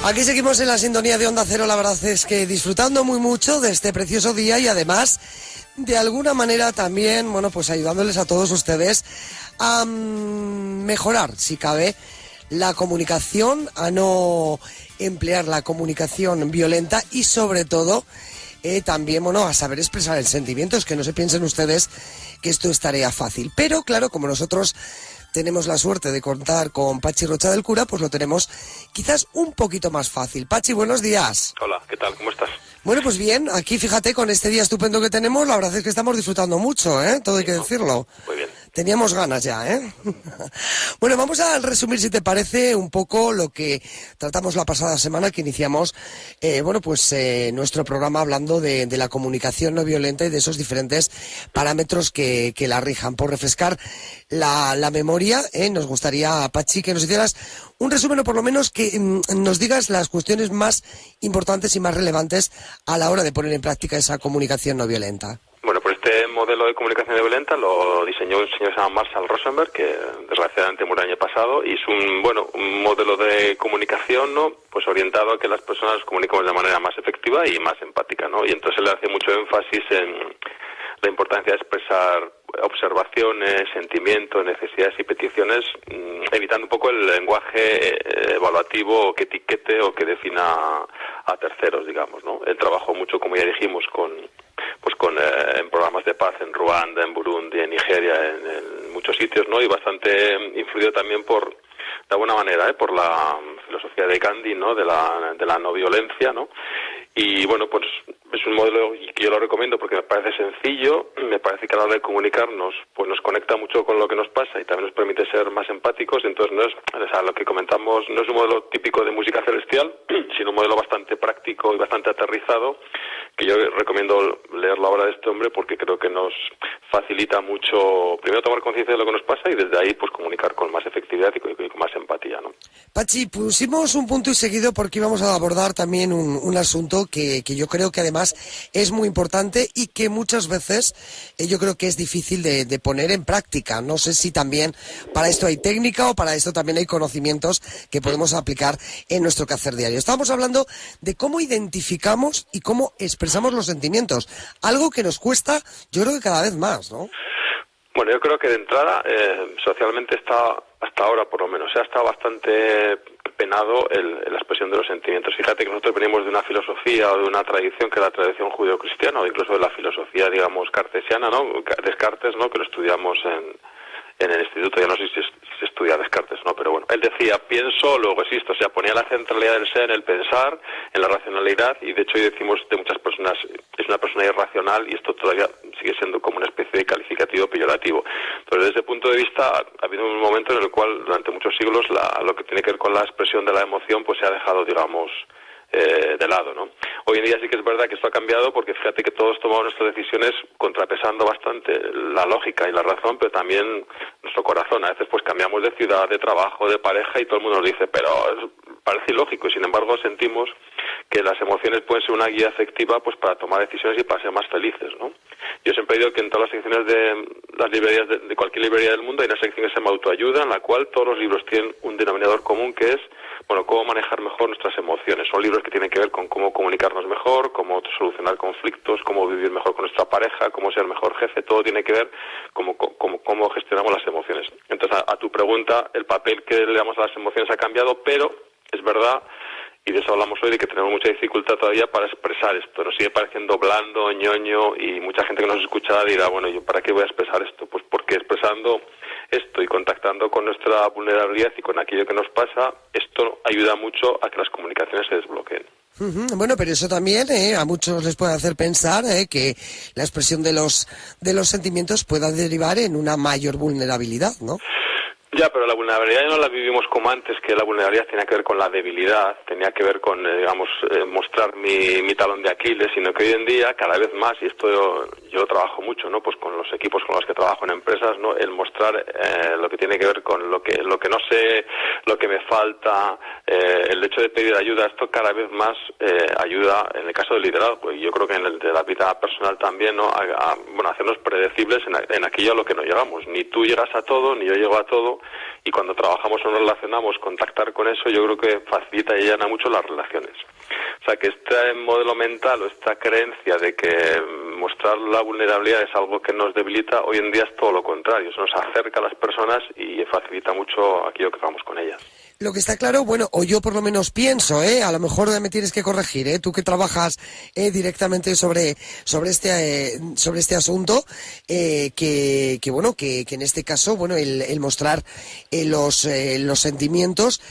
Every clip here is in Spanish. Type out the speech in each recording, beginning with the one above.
Aquí seguimos en la sintonía de Onda Cero, la verdad es que disfrutando muy mucho de este precioso día y además, de alguna manera también, bueno, pues ayudándoles a todos ustedes a mejorar, si cabe, la comunicación, a no emplear la comunicación violenta y sobre todo también, bueno, a saber expresar el sentimiento. Es que no se piensen ustedes que esto es tarea fácil. Pero claro, como nosotros tenemos la suerte de contar con Pachi Rocha del Cura, pues lo tenemos quizás un poquito más fácil. Pachi, buenos días. Hola, ¿qué tal? ¿Cómo estás? Bueno, pues bien, aquí fíjate, con este día estupendo que tenemos, la verdad es que estamos disfrutando mucho, todo hay que decirlo. Muy bien. Teníamos ganas ya, Bueno, vamos a resumir, si te parece, un poco lo que tratamos la pasada semana, que iniciamos, nuestro programa hablando de la comunicación no violenta y de esos diferentes parámetros que la rijan. Por refrescar la memoria, nos gustaría, Pachi, que nos hicieras un resumen, o por lo menos que nos digas las cuestiones más importantes y más relevantes a la hora de poner en práctica esa comunicación no violenta. Bueno, pues este modelo de comunicación no violenta lo diseñó un señor que se llama Marshall Rosenberg, que desgraciadamente murió el año pasado, y es un modelo de comunicación, ¿no?, pues orientado a que las personas comuniquemos de manera más efectiva y más empática, ¿no? Y entonces le hace mucho énfasis en la importancia de expresar observaciones, sentimientos, necesidades y peticiones, evitando un poco el lenguaje evaluativo que etiquete o que defina a terceros, digamos, ¿no? Él trabajó mucho, como ya dijimos, en programas de paz en Ruanda, en Burundi, en Nigeria, en muchos sitios, ¿no? Y bastante influido también de alguna manera, por la filosofía de Gandhi, ¿no?, de la no violencia, ¿no? Y bueno, pues es un modelo que yo lo recomiendo porque me parece sencillo, me parece que a la hora de comunicarnos pues nos conecta mucho con lo que nos pasa y también nos permite ser más empáticos. Entonces lo que comentamos no es un modelo típico de música celestial, sino un modelo bastante práctico y bastante aterrizado, que yo recomiendo leer la obra de este hombre porque creo que nos facilita mucho, primero, tomar conciencia de lo que nos pasa y desde ahí pues comunicar con más efectividad y con más empatía, ¿no? Pachi, pusimos un punto y seguido porque íbamos a abordar también un asunto que yo creo que además es muy importante y que muchas veces yo creo que es difícil de poner en práctica. No sé si también para esto hay técnica o para esto también hay conocimientos que podemos aplicar en nuestro quehacer diario. Estábamos hablando de cómo identificamos y cómo expresamos los sentimientos, algo que nos cuesta, yo creo que cada vez más, ¿no? Bueno, yo creo que de entrada, socialmente está, hasta ahora por lo menos, ha estado bastante penado la expresión de los sentimientos. Fíjate que nosotros venimos de una filosofía o de una tradición, que es la tradición judeo-cristiana, o incluso de la filosofía, digamos, cartesiana, ¿no?, Descartes, ¿no?, que lo estudiamos en el instituto. Ya no sé si se estudia Descartes, ¿no?, pero bueno, él decía, pienso, luego existo. O sea, ponía la centralidad del ser en el pensar, en la racionalidad, y de hecho hoy decimos de muchas personas, es una persona irracional, y esto todavía sigue siendo como una especie de calificativo peyorativo. Entonces, desde ese punto de vista, ha habido un momento en el cual, durante muchos siglos, lo que tiene que ver con la expresión de la emoción, pues se ha dejado, digamos, de lado, ¿no? Hoy en día sí que es verdad que esto ha cambiado, porque fíjate que todos tomamos nuestras decisiones contrapesando bastante la lógica y la razón, pero también nuestro corazón. A veces pues cambiamos de ciudad, de trabajo, de pareja, y todo el mundo nos dice, pero parece ilógico, y sin embargo sentimos que las emociones pueden ser una guía efectiva pues para tomar decisiones y para ser más felices, ¿no? Yo siempre digo que en todas las secciones de las librerías, de cualquier librería del mundo, hay una sección que se llama autoayuda, en la cual todos los libros tienen un denominador común, que es, bueno, cómo manejar mejor nuestras emociones. Son libros que tienen que ver con cómo comunicarnos mejor, cómo solucionar conflictos, cómo vivir mejor con nuestra pareja, cómo ser mejor jefe. Todo tiene que ver con cómo gestionamos las emociones. Entonces, a tu pregunta, el papel que le damos a las emociones ha cambiado, pero es verdad, y de eso hablamos hoy, de que tenemos mucha dificultad todavía para expresar esto. Nos sigue pareciendo blando, ñoño, y mucha gente que nos escucha dirá, bueno, ¿yo para qué voy a expresar esto? Pues porque expresando esto y contactando con nuestra vulnerabilidad y con aquello que nos pasa, esto ayuda mucho a que las comunicaciones se desbloqueen. Bueno, pero eso también a muchos les puede hacer pensar que la expresión de los sentimientos pueda derivar en una mayor vulnerabilidad, ¿no? Ya, pero la vulnerabilidad ya no la vivimos como antes, que la vulnerabilidad tenía que ver con la debilidad, tenía que ver con, mostrar mi talón de Aquiles, sino que hoy en día, cada vez más, y esto yo trabajo mucho, ¿no?, pues con los equipos con los que trabajo en empresas, ¿no?, el mostrar lo que tiene que ver con lo que no sé, lo que me falta, el hecho de pedir ayuda, esto cada vez más ayuda en el caso del liderazgo, y yo creo que en el de la vida personal también, ¿no?, a hacernos predecibles en aquello a lo que no llegamos. Ni tú llegas a todo, ni yo llego a todo, y cuando trabajamos o nos relacionamos, contactar con eso, yo creo que facilita y allana mucho las relaciones. O sea, que este modelo mental o esta creencia de que mostrar la vulnerabilidad es algo que nos debilita, hoy en día es todo lo contrario, eso nos acerca a las personas y facilita mucho aquello que hagamos con ellas. Lo que está claro, bueno, o yo por lo menos pienso, a lo mejor me tienes que corregir, tú que trabajas directamente sobre este asunto, que en este caso, bueno, el mostrar los sentimientos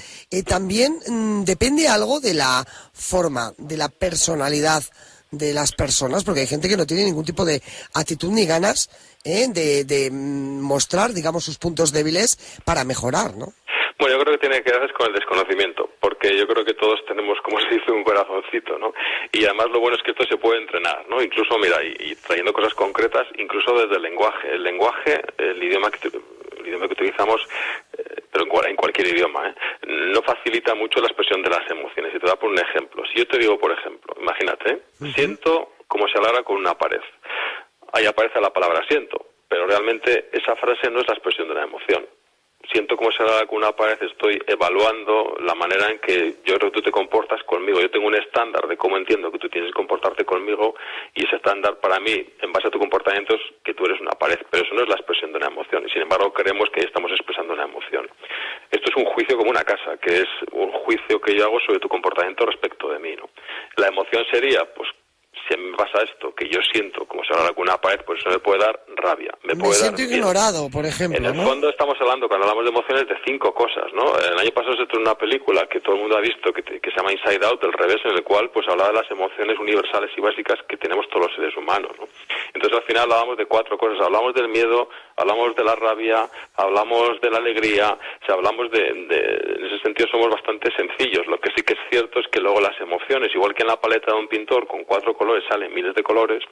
también depende algo de la forma, de la personalidad de las personas, porque hay gente que no tiene ningún tipo de actitud ni ganas de mostrar, digamos, sus puntos débiles para mejorar, ¿no? Bueno, yo creo que tiene que ver con el desconocimiento, porque yo creo que todos tenemos, como se dice, un corazoncito, ¿no? Y además lo bueno es que esto se puede entrenar, ¿no? Incluso, mira, y trayendo cosas concretas, incluso desde el lenguaje. El lenguaje, el idioma que utilizamos, pero en cualquier idioma, no facilita mucho la expresión de las emociones. Y te voy a poner un ejemplo. Si yo te digo, por ejemplo, imagínate, siento como si hablara con una pared. Ahí aparece la palabra siento, pero realmente esa frase no es la expresión de una emoción. Siento como si hablara con una pared, estoy evaluando la manera en que yo creo que tú te comportas conmigo. Yo tengo un estándar de cómo entiendo que tú tienes que comportarte conmigo y ese estándar para mí, en base a tu comportamiento, es que tú eres una pared, pero eso no es la expresión de una emoción y sin embargo creemos que estamos expresando una emoción. Esto es un juicio como una casa, que es un juicio que yo hago sobre tu comportamiento respecto de mí, ¿no? La emoción sería, pues, si me pasa esto, que yo siento como si hablara con una pared, pues eso me puede dar rabia. Me siento ignorado, por ejemplo, en el fondo estamos hablando, cuando hablamos de emociones, de 5 cosas, ¿no? El año pasado se estrenó una película que todo el mundo ha visto, que se llama Inside Out, del revés, en el cual pues hablaba de las emociones universales y básicas que tenemos todos los seres humanos, ¿no? Entonces al final hablábamos de 4 cosas, hablamos del miedo, hablamos de la rabia, hablamos de la alegría, o sea, hablamos en ese sentido somos bastante sencillos. Lo que sí que es cierto es que luego las emociones, igual que en la paleta de un pintor, con 4 colores salen miles de colores,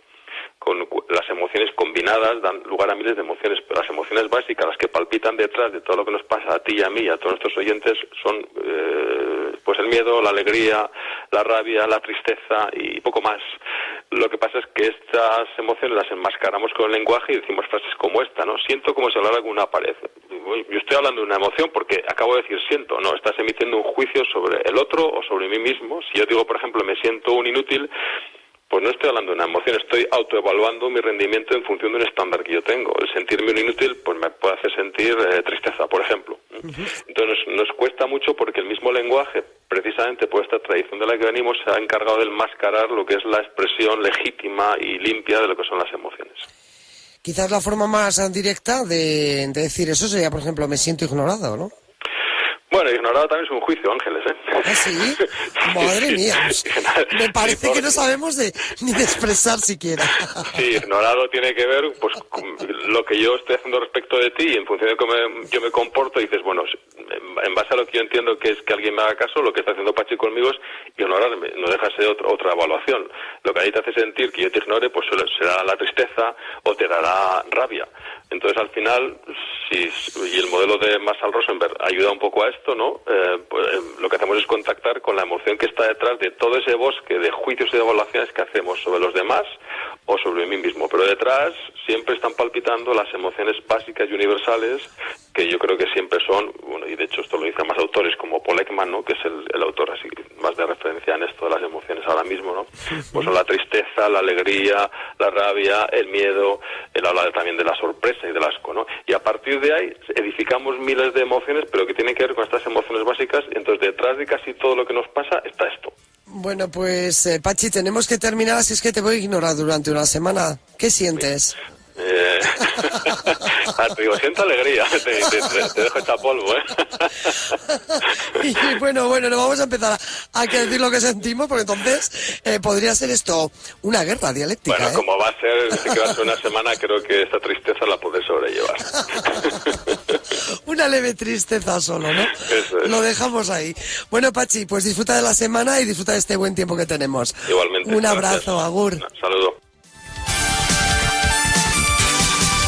con las emociones combinadas dan lugar a miles de emociones, pero las emociones básicas, las que palpitan detrás de todo lo que nos pasa a ti y a mí y a todos nuestros oyentes, son pues el miedo, la alegría, la rabia, la tristeza y poco más. Lo que pasa es que estas emociones las enmascaramos con el lenguaje y decimos frases como esta, ¿no? Siento como si hablara con una pared. Yo estoy hablando de una emoción porque acabo de decir siento, no, estás emitiendo un juicio sobre el otro o sobre mí mismo. Si yo digo, por ejemplo, me siento un inútil, pues no estoy hablando de una emoción, estoy autoevaluando mi rendimiento en función de un estándar que yo tengo. El sentirme un inútil pues me puede hacer sentir tristeza, por ejemplo. Entonces nos cuesta mucho porque el mismo lenguaje, precisamente por esta tradición de la que venimos, se ha encargado de enmascarar lo que es la expresión legítima y limpia de lo que son las emociones. Quizás la forma más directa de decir eso sería, por ejemplo, me siento ignorado, ¿no? Bueno, ignorado también es un juicio, Ángeles, ¿eh? ¿Ah, sí? Madre mía, pues, me parece que no sabemos ni de expresar siquiera. Sí, ignorado tiene que ver pues con lo que yo estoy haciendo respecto de ti y en función de cómo yo me comporto dices, bueno, en base a lo que yo entiendo que es que alguien me haga caso, lo que está haciendo Pachi conmigo es ignorarme, no deja de ser otra evaluación. Lo que a ti te hace sentir que yo te ignore, pues será la tristeza o te dará rabia. Entonces, al final, y el modelo de Marshall Rosenberg ayuda un poco a esto, ¿no? Lo que hacemos es contactar con la emoción que está detrás de todo ese bosque de juicios y de evaluaciones que hacemos sobre los demás o sobre mí mismo. Pero detrás siempre están palpitando las emociones básicas y universales que yo creo que siempre son, bueno, y de hecho esto lo dicen más autores como Paul Ekman, ¿no? Que es el autor así más de referencia en esto de las emociones ahora mismo, ¿no? Pues son la tristeza, la alegría, la rabia, el miedo, él habla también de la sorpresa y del asco, ¿no? Y a partir de ahí edificamos miles de emociones, pero que tienen que ver con estas emociones básicas, y entonces detrás de casi todo lo que nos pasa está esto. Bueno, pues Pachi, tenemos que terminar, así es que te voy a ignorar durante una semana. ¿Qué sientes? Te digo, siento alegría, te dejo echar polvo, ¿eh? Y bueno, no vamos a empezar a decir lo que sentimos, porque entonces podría ser esto una guerra dialéctica. Bueno, como va a ser, si que va a ser una semana, creo que esta tristeza la podré sobrellevar. Una leve tristeza solo, ¿no? Eso es. Lo dejamos ahí. Bueno, Pachi, pues disfruta de la semana y disfruta de este buen tiempo que tenemos. Igualmente. Un abrazo, gracias. agur. Saludo.